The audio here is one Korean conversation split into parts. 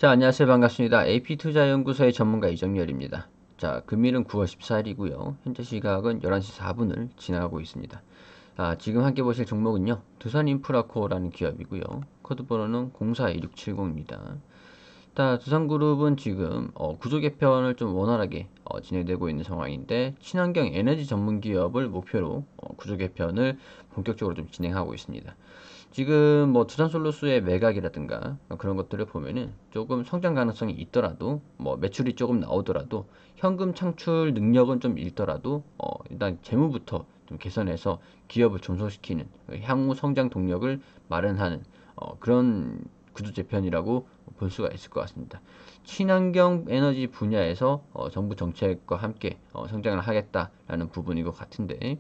자, 안녕하세요. 반갑습니다. AP투자연구소의 전문가 이정열입니다. 자, 금일은 9월 14일이고요. 현재 시각은 11시 4분을 지나가고 있습니다. 지금 함께 보실 종목은요. 두산인프라코어라는 기업이고요. 코드 번호는 042670입니다. 두산그룹은 지금 구조 개편을 좀 원활하게 진행되고 있는 상황인데, 친환경 에너지 전문 기업을 목표로 구조 개편을 본격적으로 좀 진행하고 있습니다. 지금 뭐 두산솔루스의 매각이라든가 그런 것들을 보면은 조금 성장 가능성이 있더라도, 뭐 매출이 조금 나오더라도, 현금 창출 능력은 좀 잃더라도 일단 재무부터 좀 개선해서 기업을 존속시키는, 향후 성장 동력을 마련하는 그런 구조 재편이라고 볼 수가 있을 것 같습니다. 친환경 에너지 분야에서 정부 정책과 함께 성장을 하겠다라는 부분인 것 같은데,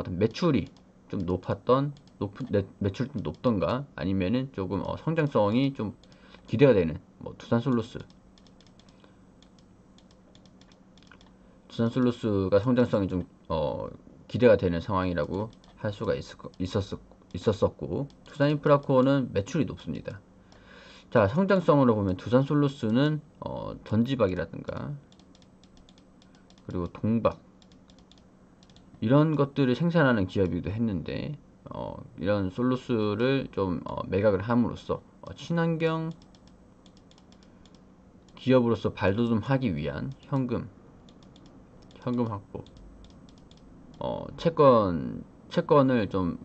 매출이 좀 매출이 좀 높던가, 아니면은 조금 성장성이 좀 기대가 되는 뭐 두산솔루스가 성장성이 좀 기대가 되는 상황이라고 할 수가 있었었고, 두산인프라코어는 매출이 높습니다. 자, 성장성으로 보면 두산솔루스는 전지박이라든가 그리고 동박 이런 것들을 생산하는 기업이기도 했는데, 이런 솔루스를 좀 매각을 함으로써 친환경 기업으로서 발돋움하기 위한 현금 확보, 채권을 좀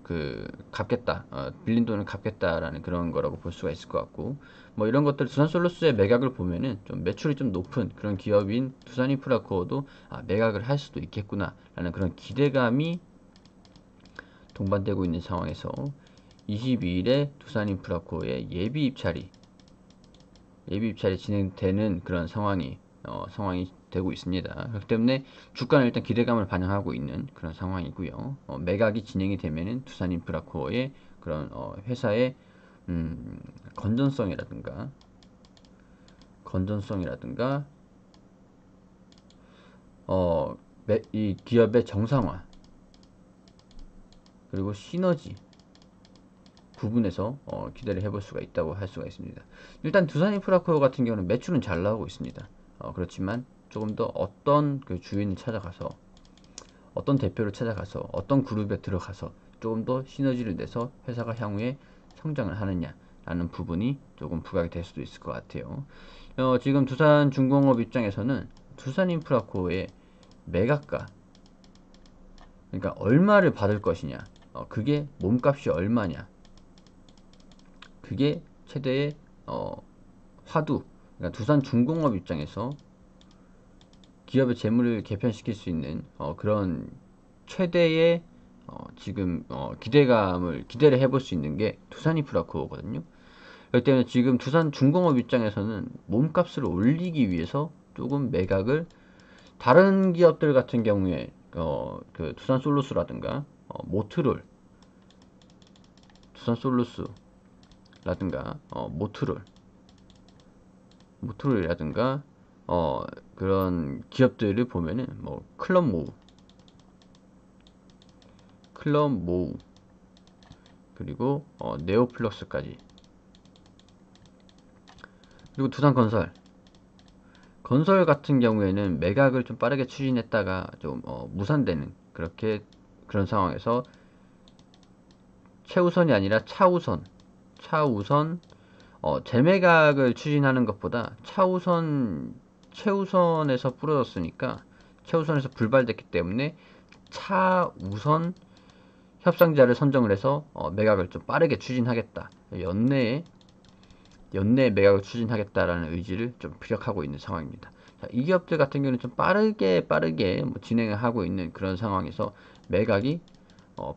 갚겠다, 빌린 돈을 갚겠다라는 그런 거라고 볼 수가 있을 것 같고, 뭐 이런 것들 두산솔루스의 매각을 보면은 좀 매출이 좀 높은 그런 기업인 두산인프라코어도 매각을 할 수도 있겠구나라는 그런 기대감이 동반되고 있는 상황에서 22일에 두산인프라코어의 예비 입찰이 진행되는 그런 상황이 되고 있습니다. 그렇기 때문에 주가는 일단 기대감을 반영하고 있는 그런 상황이고요. 매각이 진행이 되면은 두산인프라코어의 그런 회사의 건전성이라든가 건전성이라든가 이 기업의 정상화 그리고 시너지 부분에서 기대를 해볼 수가 있다고 할 수가 있습니다. 일단 두산인프라코어 같은 경우는 매출은 잘 나오고 있습니다. 그렇지만 조금 더 어떤 그 주인을 찾아가서, 어떤 대표를 찾아가서, 어떤 그룹에 들어가서 조금 더 시너지를 내서 회사가 향후에 성장을 하느냐라는 부분이 조금 부각이 될 수도 있을 것 같아요. 지금 두산중공업 입장에서는 두산인프라코어의 매각가, 그러니까 얼마를 받을 것이냐, 그게 몸값이 얼마냐, 그게 최대의 화두, 그러니까 두산중공업 입장에서 기업의 재물을 개편시킬 수 있는 그런 최대의 지금 기대를 해볼 수 있는 게 두산인프라코어거든요. 그렇기 때문에 지금 두산중공업 입장에서는 몸값을 올리기 위해서 조금 매각을, 다른 기업들 같은 경우에 그 두산솔루스라든가 모트롤, 두산솔루스라든가 모트롤이라든가 그런 기업들을 보면은 뭐 클럽모우 그리고 네오플러스까지, 그리고 건설 같은 경우에는 매각을 좀 빠르게 추진했다가 좀 무산되는, 그런 상황에서 최우선이 아니라 차우선 재매각을 추진하는 것보다 최우선에서 부러졌으니까, 최우선에서 불발됐기 때문에 차우선 협상자를 선정을 해서 매각을 좀 빠르게 추진하겠다, 연내에 매각을 추진하겠다라는 의지를 좀 피력하고 있는 상황입니다. 자, 이 기업들 같은 경우는 좀 빠르게 뭐 진행을 하고 있는 그런 상황에서, 매각이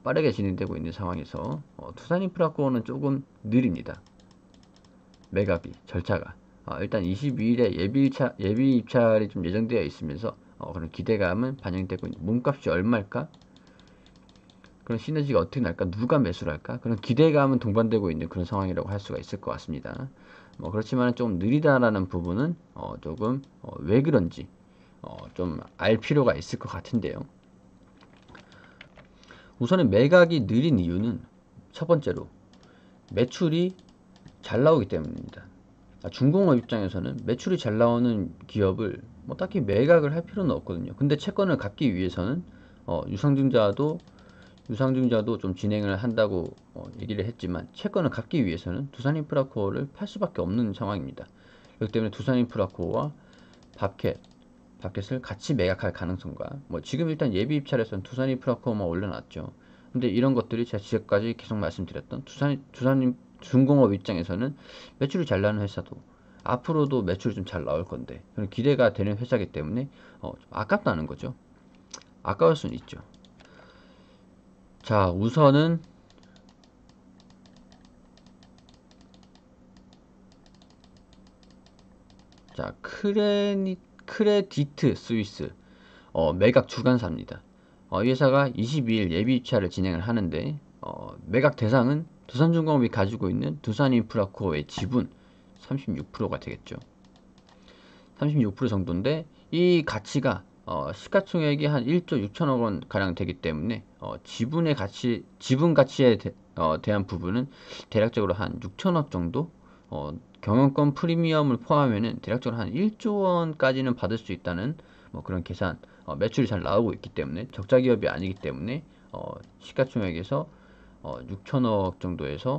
빠르게 진행되고 있는 상황에서 투산인프라코어는 조금 느립니다. 매각이 절차가 일단 22일에 예비 입찰이 좀 예정되어 있으면서 그런 기대감은 반영되고 있는, 몸값이 얼마일까, 그런 시너지가 어떻게 날까, 누가 매수를 할까, 그런 기대감은 동반되고 있는 그런 상황이라고 할 수가 있을 것 같습니다. 뭐 그렇지만 좀 느리다라는 부분은 조금 왜 그런지 좀 알 필요가 있을 것 같은데요. 우선은 매각이 느린 이유는 첫 번째로 매출이 잘 나오기 때문입니다. 중공업 입장에서는 매출이 잘 나오는 기업을 뭐 딱히 매각을 할 필요는 없거든요. 근데 채권을 갚기 위해서는 유상증자도 좀 진행을 한다고 얘기를 했지만, 채권을 갚기 위해서는 두산인프라코어를 팔 수밖에 없는 상황입니다. 그렇기 때문에 두산인프라코어와 밥켓을 같이 매각할 가능성과, 뭐 지금 일단 예비 입찰에서는 두산인프라코어만 올려놨죠. 근데 이런 것들이 제가 지금까지 계속 말씀드렸던 두산 중공업 입장에서는 매출이 잘 나는 회사도 앞으로도 매출이 좀 잘 나올 건데, 그런 기대가 되는 회사이기 때문에 아깝다는 거죠. 아까울 수는 있죠. 자, 우선은 자 크레디트 스위스 매각 주관사입니다. 이 회사가 22일 예비 입찰을 진행을 하는데, 매각 대상은 두산중공업이 가지고 있는 두산인프라코어의 지분 36%가 되겠죠. 36% 정도인데, 이 가치가 시가총액이 한 1조 6천억 원 가량 되기 때문에 지분 가치에 대한 부분은 대략적으로 한 6천억 정도, 경영권 프리미엄을 포함하면은 대략적으로 한 1조 원까지는 받을 수 있다는 뭐 그런 계산, 매출이 잘 나오고 있기 때문에, 적자 기업이 아니기 때문에 시가총액에서 6천억 정도에서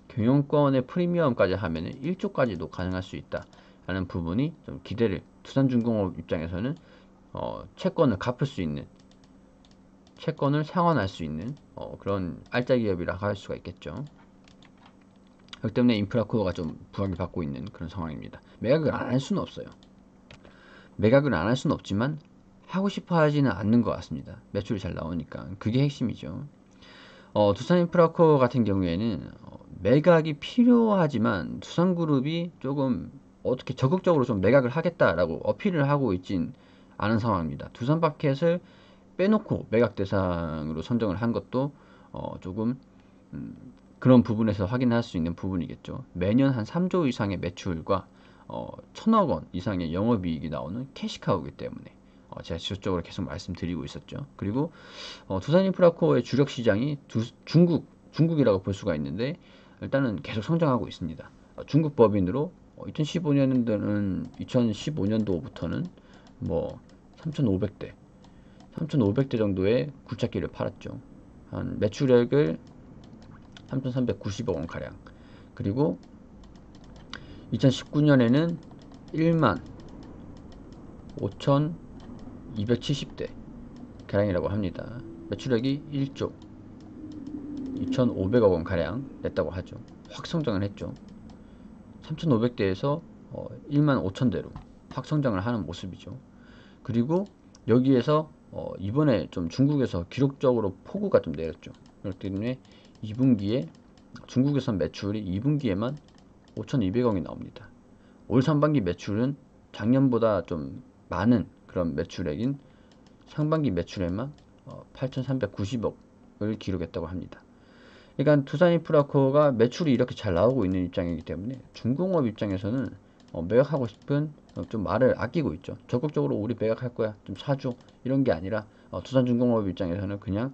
경영권의 프리미엄까지 하면은 1조까지도 가능할 수 있다라는 부분이 좀 기대를, 두산중공업 입장에서는 채권을 갚을 수 있는, 채권을 상환할 수 있는 그런 알짜 기업이라고 할 수가 있겠죠. 그렇기 때문에 인프라코어가 좀 부각을 받고 있는 그런 상황입니다. 매각을 안 할 수는 없어요. 매각을 안 할 수는 없지만 하고 싶어 하지는 않는 것 같습니다. 매출이 잘 나오니까. 그게 핵심이죠. 두산인프라코어 같은 경우에는 매각이 필요하지만 두산그룹이 조금 어떻게 적극적으로 좀 매각을 하겠다라고 어필을 하고 있진 않은 상황입니다. 두산마켓을 빼놓고 매각 대상으로 선정을 한 것도 조금 그런 부분에서 확인할 수 있는 부분이겠죠. 매년 한 3조 이상의 매출과 1,000억 원 이상의 영업이익이 나오는 캐시카우이기 때문에 제가 지속적으로 계속 말씀드리고 있었죠. 그리고 두산인프라코어의 주력 시장이 중국이라고 볼 수가 있는데, 일단은 계속 성장하고 있습니다. 중국 법인으로 2015년도부터는 뭐 3,500대 정도의 굴착기를 팔았죠. 한 매출액을 3,390억 원 가량. 그리고 2019년에는 1만 5,270대 가량이라고 합니다. 매출액이 1조 2,500억 원 가량 냈다고 하죠. 확 성장을 했죠. 3,500대에서 1만 5천대로 확 성장을 하는 모습이죠. 그리고 여기에서 이번에 좀 중국에서 기록적으로 폭우가 좀 내렸죠. 그렇기 때문에 2분기에 중국에선 매출이 2분기에만 5,200억이 나옵니다. 올 상반기 매출은 작년보다 좀 많은 그런 매출액인 상반기 매출액만 8,390억을 기록했다고 합니다. 그러니까 두산인프라코어가 매출이 이렇게 잘 나오고 있는 입장이기 때문에 중공업 입장에서는 매각하고 싶은 좀 말을 아끼고 있죠. 적극적으로 우리 매각할 거야, 좀 사줘, 이런 게 아니라 두산중공업 입장에서는 그냥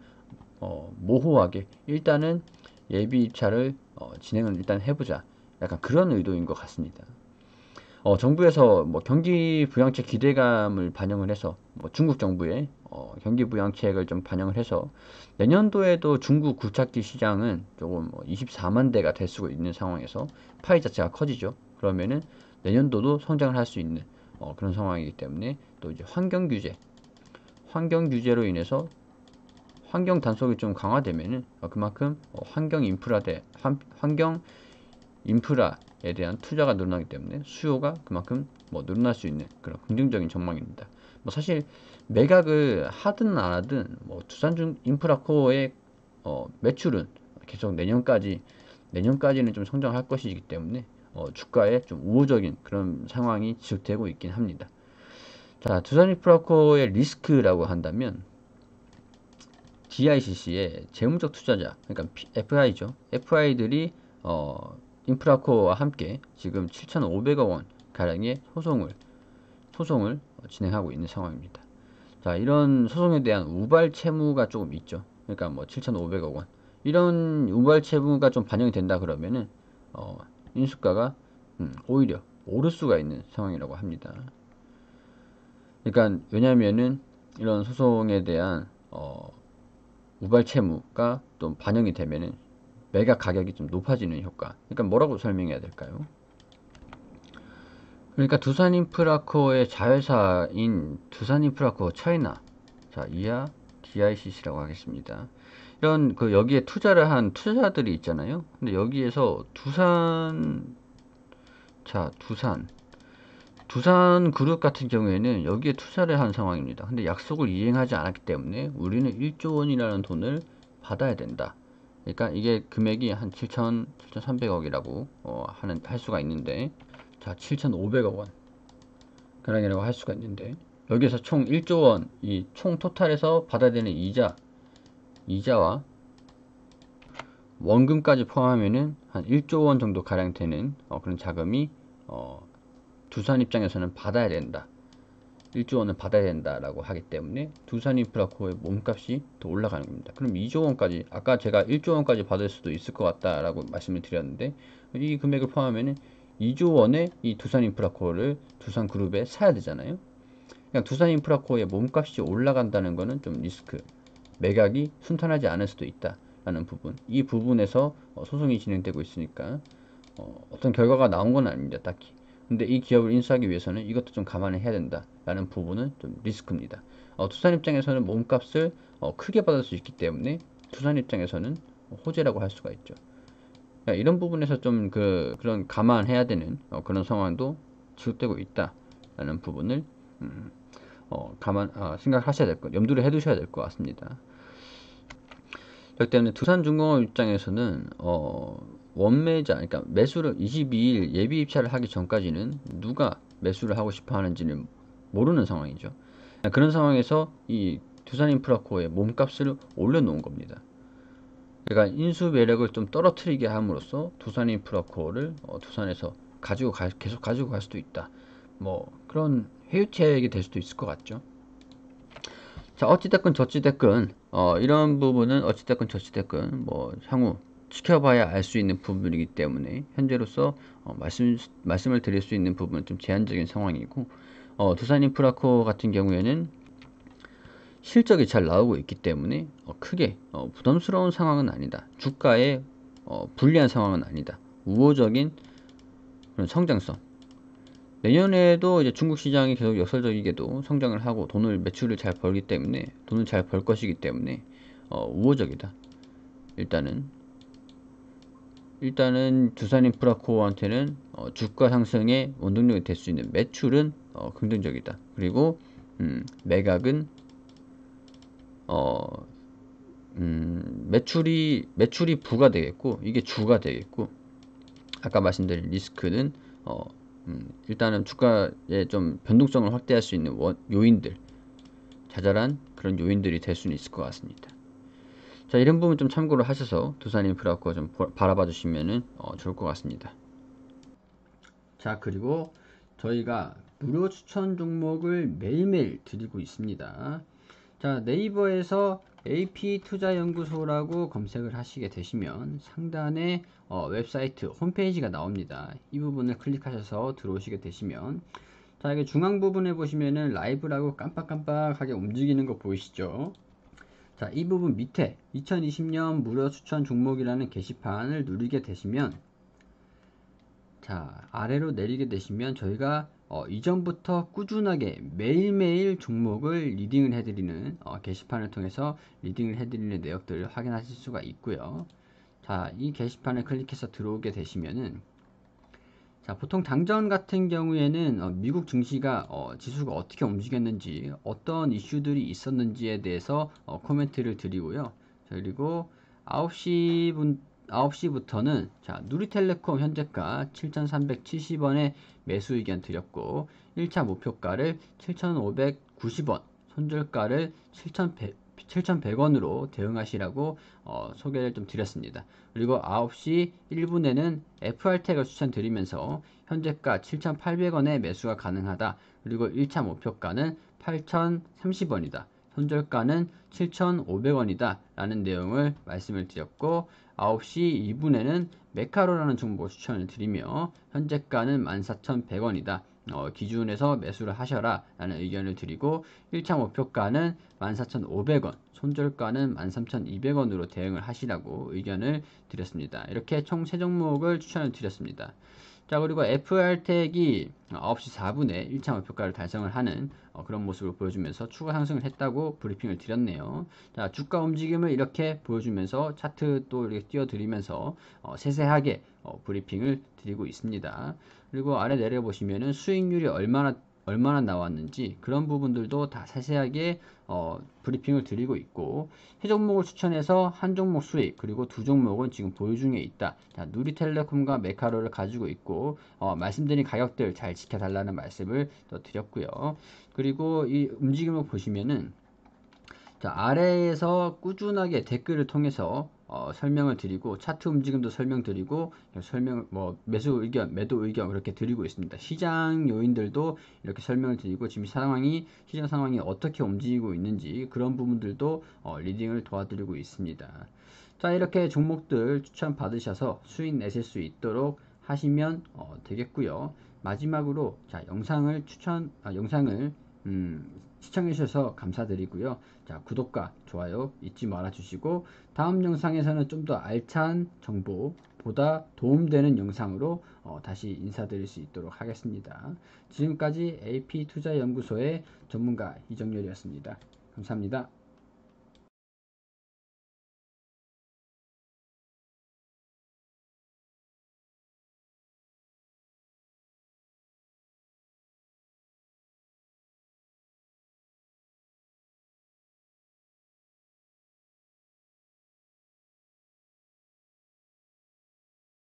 모호하게 일단은 예비 입찰을 진행을 일단 해보자, 약간 그런 의도인 것 같습니다. 정부에서 뭐 경기 부양책 기대감을 반영을 해서, 뭐 중국 정부의 경기 부양책을 좀 반영을 해서 내년도에도 중국 굴착기 시장은 조금 24만 대가 될 수 있는 상황에서 파이 자체가 커지죠. 그러면은 내년도도 성장을 할 수 있는 그런 상황이기 때문에, 또 이제 환경 규제로 인해서 환경 단속이 좀 강화되면은 그만큼 환경 인프라에 대한 투자가 늘어나기 때문에 수요가 그만큼 뭐 늘어날 수 있는 그런 긍정적인 전망입니다. 뭐 사실 매각을 하든 안 하든 뭐 두산중 인프라코어의 매출은 계속 내년까지는 좀 성장할 것이기 때문에 주가에 좀 우호적인 그런 상황이 지속되고 있긴 합니다. 자, 두산인프라코어의 리스크라고 한다면 GICC의 재무적 투자자, 그러니까 FI죠. FI들이 인프라코어와 함께 지금 7,500억 원 가량의 소송을 진행하고 있는 상황입니다. 자, 이런 소송에 대한 우발 채무가 조금 있죠. 그러니까 뭐 7,500억 원 이런 우발 채무가 좀 반영이 된다 그러면은 인수가가 오히려 오를 수가 있는 상황이라고 합니다. 그러니까 왜냐하면은 이런 소송에 대한 우발 채무가 좀 반영이 되면은 매각 가격이 좀 높아지는 효과. 그러니까 뭐라고 설명해야 될까요? 그러니까 두산인프라코의 자회사인 두산인프라코 차이나, 자, 이하 DICC라고 하겠습니다. 이런 여기에 투자를 한 투자들이 있잖아요. 근데 여기에서 두산 그룹 같은 경우에는 여기에 투자를 한 상황입니다. 근데 약속을 이행하지 않았기 때문에 우리는 1조 원이라는 돈을 받아야 된다. 그러니까 이게 금액이 한 7,300억이라고 할 수가 있는데, 자, 7,500억 원 가량이라고 할 수가 있는데, 여기에서 총 1조 원, 이 총 토탈에서 받아야 되는 이자와 원금까지 포함하면은 한 1조 원 정도 가량 되는 그런 자금이 두산 입장에서는 받아야 된다. 1조 원을 받아야 된다라고 하기 때문에 두산인프라코의 몸값이 더 올라가는 겁니다. 그럼 2조 원까지, 아까 제가 1조 원까지 받을 수도 있을 것 같다라고 말씀을 드렸는데, 이 금액을 포함하면 2조 원의 이 두산인프라코를 두산그룹에 사야 되잖아요. 그냥 두산인프라코의 몸값이 올라간다는 것은 좀 리스크, 매각이 순탄하지 않을 수도 있다라는 부분, 이 부분에서 소송이 진행되고 있으니까 어떤 결과가 나온 건 아닙니다, 딱히. 근데 이 기업을 인수하기 위해서는 이것도 좀 감안을 해야 된다라는 부분은 좀 리스크입니다. 두산 입장에서는 몸값을 크게 받을 수 있기 때문에 두산 입장에서는 호재라고 할 수가 있죠. 그러니까 이런 부분에서 좀 그런 감안해야 되는 그런 상황도 지속되고 있다라는 부분을 생각하셔야 될 것, 염두를 해두셔야 될 것 같습니다. 그렇기 때문에 두산중공업 입장에서는 원매자, 그러니까 매수를 22일 예비 입찰을 하기 전까지는 누가 매수를 하고 싶어 하는지는 모르는 상황이죠. 그런 상황에서 이 두산인프라코의 몸값을 올려놓은 겁니다. 그러니까 인수 매력을 좀 떨어뜨리게 함으로써 두산인프라코를 두산에서 계속 가지고 갈 수도 있다. 뭐 그런 회유책이 될 수도 있을 것 같죠. 자, 어찌됐건 저찌됐건 이런 부분은 어찌됐건 저찌됐건 뭐 향후 지켜봐야 알 수 있는 부분이기 때문에 현재로서 말씀을 드릴 수 있는 부분은 좀 제한적인 상황이고, 두산인프라코 같은 경우에는 실적이 잘 나오고 있기 때문에 크게 부담스러운 상황은 아니다. 주가에 불리한 상황은 아니다. 우호적인 그런 성장성. 내년에도 이제 중국 시장이 계속 역설적이게도 성장을 하고 매출을 잘 벌기 때문에, 돈을 잘 벌 것이기 때문에 우호적이다. 일단은 두산인프라코어한테는 주가 상승의 원동력이 될 수 있는 매출은 긍정적이다. 그리고 매각은 매출이 부가 되겠고, 이게 주가 되겠고, 아까 말씀드린 리스크는 일단은 주가의 좀 변동성을 확대할 수 있는 요인들, 자잘한 그런 요인들이 될 수는 있을 것 같습니다. 자, 이런 부분 좀 참고를 하셔서 두산인프라코 좀 바라봐 주시면은 좋을 것 같습니다. 자, 그리고 저희가 무료 추천 종목을 매일매일 드리고 있습니다. 자, 네이버에서 AP투자연구소라고 검색을 하시게 되시면 상단에 웹사이트 홈페이지가 나옵니다. 이 부분을 클릭하셔서 들어오시게 되시면, 자, 이게 중앙 부분에 보시면은 라이브라고 깜빡깜빡하게 움직이는 거 보이시죠? 자, 이 부분 밑에 2020년 무료 추천 종목이라는 게시판을 누르게 되시면, 자, 아래로 내리게 되시면 저희가 이전부터 꾸준하게 매일매일 종목을 리딩을 해드리는 게시판을 통해서 리딩을 해드리는 내역들을 확인하실 수가 있고요. 자, 이 게시판을 클릭해서 들어오게 되시면은, 자, 보통 당전 같은 경우에는 미국 증시가 지수가 어떻게 움직였는지, 어떤 이슈들이 있었는지에 대해서 코멘트를 드리고요. 자, 그리고 9시부터는 자, 누리텔레콤 현재가 7,370원에 매수 의견 드렸고, 1차 목표가를 7,590원, 손절가를 7,100원으로 대응하시라고 소개를 좀 드렸습니다. 그리고 9시 1분에는 FR택을 추천드리면서 현재가 7,800원에 매수가 가능하다. 그리고 1차 목표가는 8,030원이다. 손절가는 7,500원이다 라는 내용을 말씀을 드렸고, 9시 2분에는 메카로라는 종목을 추천을 드리며 현재가는 14,100원이다. 기준에서 매수를 하셔라 라는 의견을 드리고, 1차 목표가는 14,500원, 손절가는 13,200원으로 대응을 하시라고 의견을 드렸습니다. 이렇게 총 3종목을 추천을 드렸습니다. 자, 그리고 FR텍이 9시 4분에 1차 목표가를 달성을 하는 그런 모습을 보여주면서 추가 상승을 했다고 브리핑을 드렸네요. 자, 주가 움직임을 이렇게 보여주면서 차트 또 이렇게 띄워드리면서 세세하게 브리핑을 드리고 있습니다. 그리고 아래 내려보시면은 수익률이 얼마나 나왔는지 그런 부분들도 다 세세하게 브리핑을 드리고 있고, 세 종목을 추천해서 한 종목 수익, 그리고 두 종목은 지금 보유 중에 있다. 자, 누리텔레콤과 메카로를 가지고 있고, 말씀드린 가격들 잘 지켜달라는 말씀을 또 드렸고요. 그리고 이 움직임을 보시면은, 자, 아래에서 꾸준하게 댓글을 통해서 설명을 드리고, 차트 움직임도 설명드리고, 매수 의견, 매도 의견 그렇게 드리고 있습니다. 시장 요인들도 이렇게 설명을 드리고, 지금 시장 상황이 어떻게 움직이고 있는지 그런 부분들도 리딩을 도와드리고 있습니다. 자, 이렇게 종목들 추천 받으셔서 수익 내실 수 있도록 하시면 되겠고요. 마지막으로 자, 영상을 시청해주셔서 감사드리고요. 자, 구독과 좋아요 잊지 말아 주시고, 다음 영상에서는 좀 더 알찬 정보보다 도움되는 영상으로 다시 인사드릴 수 있도록 하겠습니다. 지금까지 AP투자연구소의 전문가 이정열이었습니다. 감사합니다.